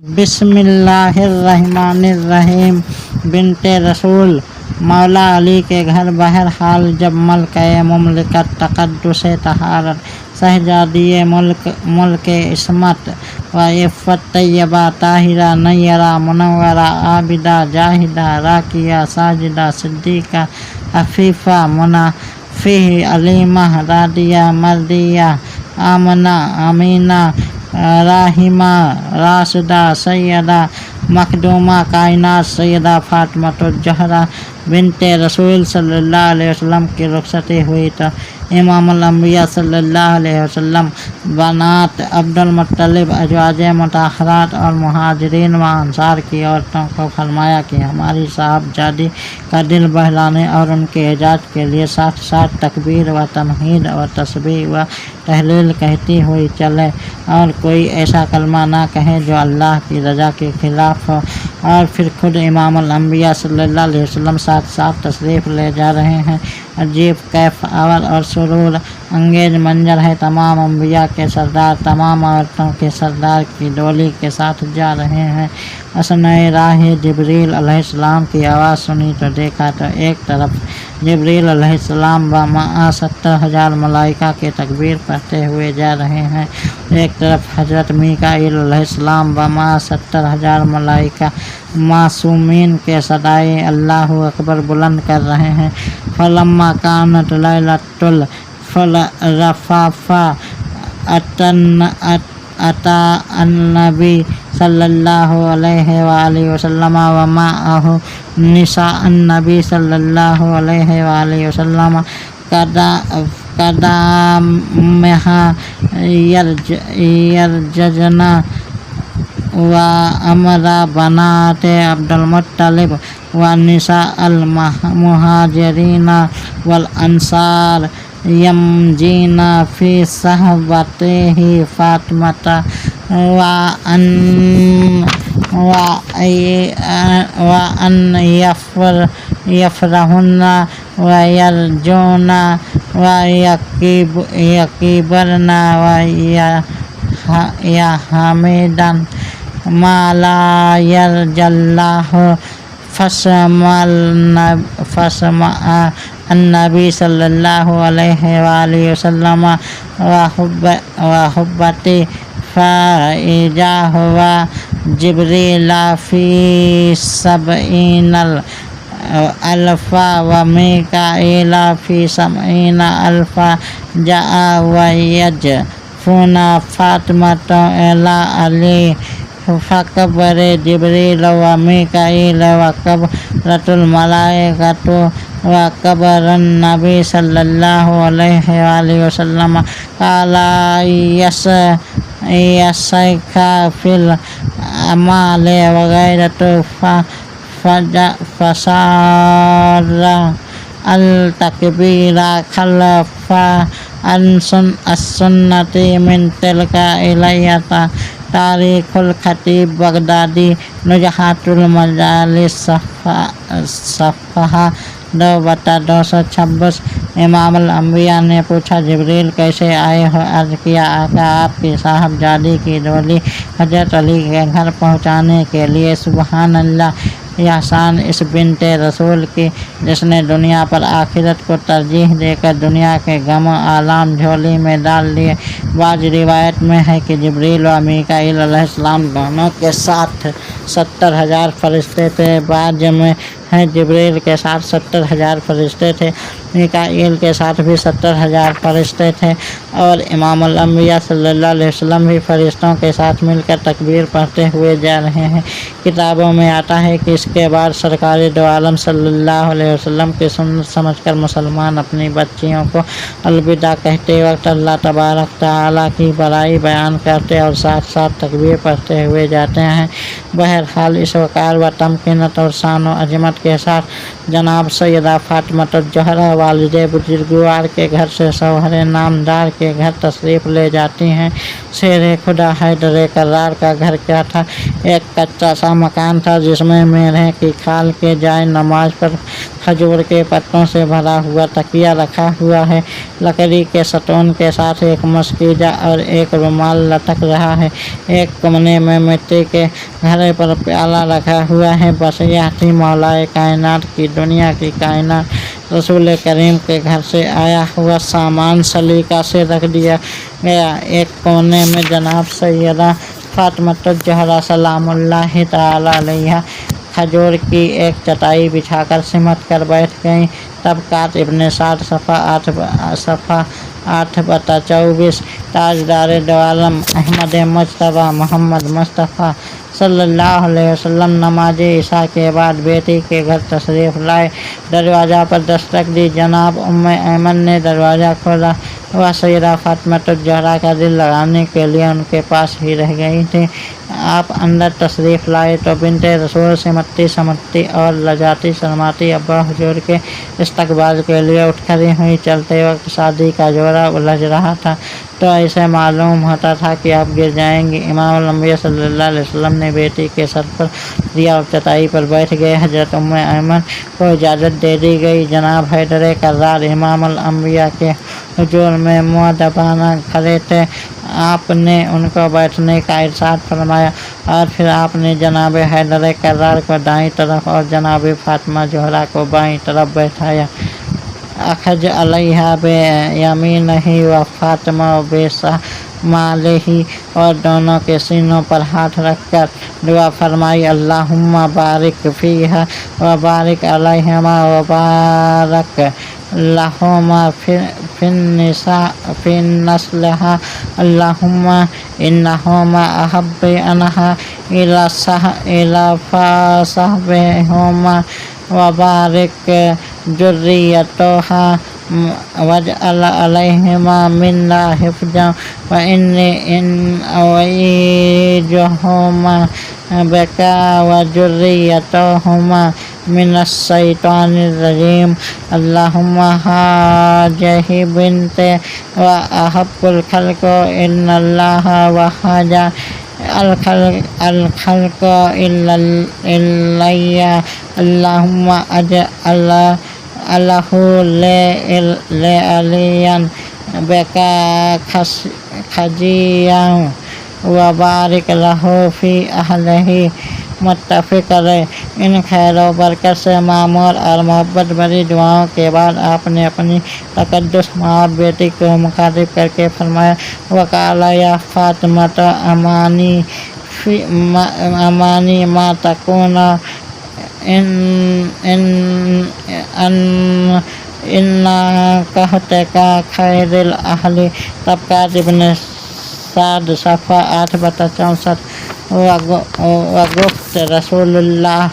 बिस्मिल्लाहिर्रहमानिर्रहीम। बिन्ते रसूल मौला अली के घर बहरहाल जब मल्के मुमलिकत तक़द्दुस तहारत शहजादिये मुल्क इस्मत व इफ़्फ़त तय्यबा ताहिरा नय्यरा मुनव्वरा आबिदा जाहिदा राकिया साजिदा सिद्दीक़ा अफ़ीफ़ा मुनाफ़िह अलीमा रादिया मर्दिया आमना अमीना राहिमा राशिदा सैयदा मखदूमा कायनात सैयदा फ़ातिमातुज़ ज़हरा बिन्ते रसूल सल्लल्लाहु अलैहि वसल्लम की रुख़सती हुई तो इमामुल अंबिया सल्लल्लाहु अलैहि वसल्लम बनात अब्दुल मुत्तलिब अज़वाज मुताहरात और मुहाजिरीन व अंसार की औरतों को फरमाया कि हमारी साहबजादी का दिल बहलाने और उनके एजाज के लिए साथ साथ तकबीर व तमहीद और तस्बीह व तहलील कहती हुई चले और कोई ऐसा कलमा ना कहे जो अल्लाह की रज़ा के खिलाफ हो। और फिर खुद इमामुल अंबिया सल्लल्लाहु अलैहि वसल्लम साथ साथ तशरीफ़ ले जा रहे हैं। अजीब कैफ आवर और सुरूर अंगेज मंजर है। तमाम अंबिया के सरदार तमाम औरतों के सरदार की डोली के साथ जा रहे हैं। असनाए राह जिब्रील अलैहिस्सलाम की आवाज़ सुनी तो देखा तो एक तरफ जिब्रील अलैहिस्सलाम व मा'a 70,000 मलाइका के तकबीर पढ़ते हुए जा रहे हैं। एक तरफ हज़रत मीकाईल अलैहिस्सलाम व मा'a 70,000 मलाइका मासूमीन के सदाए अल्लाहु अकबर बुलंद कर रहे हैं। फलम्मा कानत लैलतुल रफ़ाफ़ा अता अन्नबी सल्लल्लाहु अलैहि वसल्लम व माअहु निसाअन नबी सल्लल्लाहु अलैहि वसल्लम कदामहा यरजना व अमरा बनाते अब्दुल मुत्तलिब व निसा अल मुहाजिरीना वल अंसार यमजीना फी सहबतिही फातिमाता व अन यफ़रहुन्ना व यरजुना व यकीबरना व यहमिदन मा ला यरजल्लाहु फसमा'a अन्नबी सल्लल्लाहु अलैहि वसल्लम व हुब्बती फ़ाइजा हुआ जिब्रीला फ़ी सबईनल अल्फ़ा व मीकाईला फ़ी सबईना अल्फ़ा जा'a व यजफ़ुना फ़ातिमातु इला अली फ़क़बरे जिब्रील व मीकाईल व क़बरतुल मलाइकतु व क़बरुन नबी सल्लल्लाहु अलैहि वसल्लम क़ाला यस्सैका फ़िल अमाले वग़ैरतु फ़सारा अल तकबीरा खलफ़ा अस्सुन्नती मिन तिलका इलैया तारीख़ुल ख़तीब बगदादी नुज़हातुल मजालिस सफ़हा 2/226। इमामुल अंबिया ने पूछा जिब्रील कैसे आए हो? अर्ज़ किया आका आपकी साहबजादी की डोली हज़रत अली के घर पहुँचाने के लिए। सुबहान अल्लाह, यह शान इस बिन्ते रसूल की जिसने दुनिया पर आखिरत को तरजीह देकर दुनिया के गम आलाम झोली में डाल लिए। बाज़ रिवायत में है कि जिब्रील व मीकाईल अलैहिस्सलाम दोनों के साथ 70,000 फरिश्ते थे। बाज़ में है जिब्रील के साथ 70,000 फरिश्ते थे, मीकाईल के साथ भी 70,000 फरिश्ते थे और इमामुल अंबिया सल्लल्लाहु अलैहि वसल्लम भी फरिश्तों के साथ मिलकर तकबीर पढ़ते हुए जा रहे हैं। किताबों में आता है कि इसके बाद सरकार दो आलम सल्लल्लाहु अलैहि वसल्लम की सुन्नत समझकर मुसलमान अपनी बच्चियों को अलविदा कहते वक्त अल्लाह तबारक तआला की बड़ाई बयान करते और साथ साथ तकबीर पढ़ते हुए जाते हैं। बहरहाल इस वक़ार व तमकीनत और शान व अज़मत के साथ जनाब सैयदा फ़ातिमातुज़ ज़हरा वालिदे बुजुर्गवार के घर से शौहरे नामदार के घर तशरीफ़ ले जाती हैं। शेर खुदा हैदर कर्रार का घर क्या था? एक कच्चा सा मकान था जिसमें मेढ़े की खाल के जाए नमाज पर खजूर के पत्तों से भरा हुआ तकिया रखा हुआ है। लकड़ी के सतून के साथ एक मस्कीजा और एक रुमाल लटक रहा है। एक कोने में मिट्टी के घड़े पर प्याला रखा हुआ है। बस यह थी मौलाए कायनात की दुनिया की कायनात। रसूल करीम के घर से आया हुआ सामान सलीका से रख दिया गया। एक कोने में जनाब सैयदा फातिमातुज़ ज़हरा सलामुल्लाहि तआला अलैहा खजूर की एक चटाई बिछाकर सिमट कर बैठ गईं। तबक़ात इब्न साद सफ़ा 8/24। ताजदार दो आलम अहमद मुज्तबा मोहम्मद मुस्तफ़ा सल्लल्लाहु अलैहि वसल्लम नमाज इशा के बाद बेटी के घर तशरीफ़ लाए। दरवाज़ा पर दस्तक दी। जनाब उम्मे ऐमन ने दरवाज़ा खोला। वह सैयदा फातिमातुज़ ज़हरा का दिल लगाने के लिए उनके पास ही रह गई थी। आप अंदर तशरीफ़ लाए तो बिन्ते रसूल सिमटती समटती और लजाती शर्माती अब्बा हुजूर के इस्तकबाल के लिए उठ खड़ी हुई। चलते वक्त शादी का जोड़ा उलझ रहा था तो ऐसे मालूम होता था कि आप गिर जाएंगी। इमामुल अंबिया सल्लल्लाहु अलैहि वसल्लम ने बेटी के सर पर दिया और चटाई पर बैठ गए। हज़रत उम्मे ऐमन को इजाज़त दे दी गई। जनाब हैदर कर्रार इमामुल अंबिया के हुजूर में मुअद्दबाना खड़े थे। आपने उनको बैठने का इरशाद फरमाया और फिर आपने जनाब हैदर कर्रार को दाईं तरफ और जनाब फातिमा ज़हरा को बाईं तरफ बैठाया। अखज अलैहा बे यमीनिही व फातिमा बेशिमालिही, और दोनों के सीनों पर हाथ रखकर दुआ फरमाई, अल्लाहुम्मा बारिक फ़ीहा व बारिक अलैहिमा व बारक लहुमा फिन्नस्लिहा, अल्लाहुम्मा इन्नहुमा अहब्बु अनहा इला सहबिहुमा व बारिक ज़ुर्रियतहा वजअल अलैहिमा मिन्ना हिफ़्ज़न व इन्नी उईज़ुहुमा बिका व ज़ुर्रियतहुमा मिनश्शैतानिर रजीम, अल्लाहुम्मा हाज़िहि बिन्ती व अहब्बुल खल्क़ इलल्लाह व हाज़ा अल-खल्क़ इलैया, अल्लाहुम्मा अजअलहु लिअलियन बिका खजियन व बारिक लहु फ़ी अहलिही। मुत्तफ़िक़ अलैह। इन खैर व बरकत से मामूर और मोहब्बत भरी दुआओं के बाद आपने अपनी तक़द्दुस माँ बेटी को मुखातिब करके फरमाया, वक़ाला या फ़ातिमatu अमानी मा तकूना इन्ना कहतका खैरिल अहली। तबक़ात इब्न साद सफ़ा 8/64। वगुफ्त रसूलुल्लाह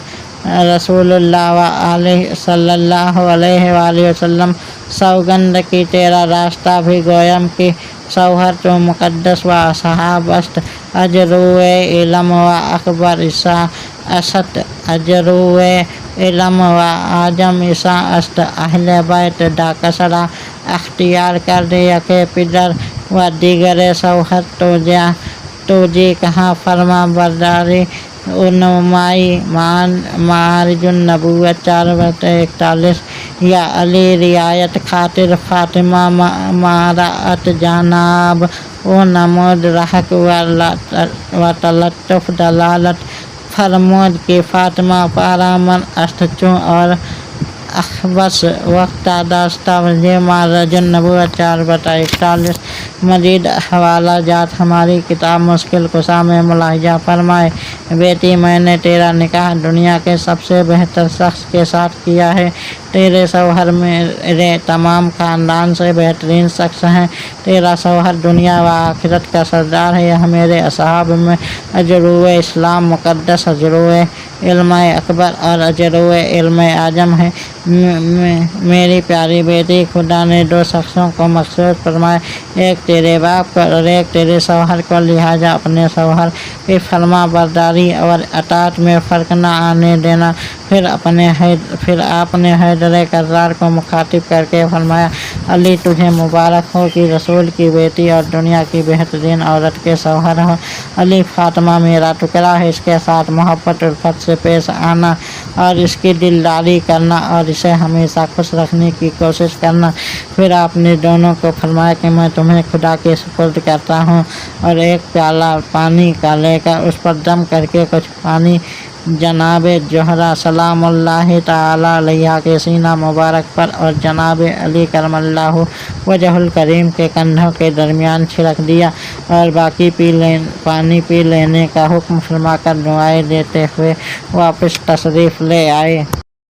सल्लल्लाहु अलैहि वसल्लम, सौगंध की तेरा रास्ता भी गोयम की सौहर तो मुक़द्दस व असहाब अस्त, अजरुए इलम व अकबर ईसा असत, अजरुए इलम व आजम ईसा अस्त, अहले बैत दाकसरा अख्तियार कर दिया के पिदर व दीगरे सौहर तुझे कहाँ फरमा बरदारी उन्माई मारिजुन नबूवत 4/41। या अली रियायत खातिर फातिमा मारात जनाब ओ नमोद रहक व तलत्तुफ दलालत फरमोद की फातिमा पारामन अस्तचू और अखबस वक्ता दास्ता वजे मारजुन नबूवत 4/41। मजीद हवाला जात हमारी किताब मुश्किल कुशा में मुलाहिजा फरमाए। बेटी, मैंने तेरा निकाह दुनिया के सबसे बेहतर शख्स के साथ किया है। तेरे शौहर मेरे तमाम ख़ानदान से बेहतरीन शख्स हैं। तेरा शौहर दुनिया व आखिरत का सरदार है। यह मेरे असहाब में अजरुए इस्लाम मुक़द्दस, अजरुए इल्म अकबर और अजरुए इल्म आजम है। मेरी प्यारी बेटी, खुदा ने 2 शख्सों को मखसूस फरमाया, एक तेरे बाप को और एक तेरे शौहर को, लिहाजा अपने शौहर की फरमा बरदारी और अताअत में फ़र्क न आने देना। फिर आपने हैदर कर्रार को मुखातिब करके फरमाया, अली तुझे मुबारक हो कि रसूल की बेटी और दुनिया की बेहतरीन औरत के शौहर हो। अली, फातिमा मेरा टुकड़ा है, इसके साथ मोहब्बत उल्फत से पेश आना اور اس کی دلداری کرنا اور اسے ہمیشہ خوش رکھنے کی کوشش کرنا۔ پھر آپ نے دونوں کو فرمایا کہ میں تمہیں خدا کے سپرد کرتا ہوں، اور ایک پیالہ پانی کا لے کر اس پر دم کر کے کچھ پانی جناب زہرا سلام اللہ تعالی علیہ کے سینہ مبارک پر اور جناب علی کرم اللہ وجہ الکریم کے کندھوں کے درمیان چھڑک دیا، اور باقی پانی پی لینے کا حکم فرما کر دعائیں دیتے ہوئے واپس تشریف لے آئے۔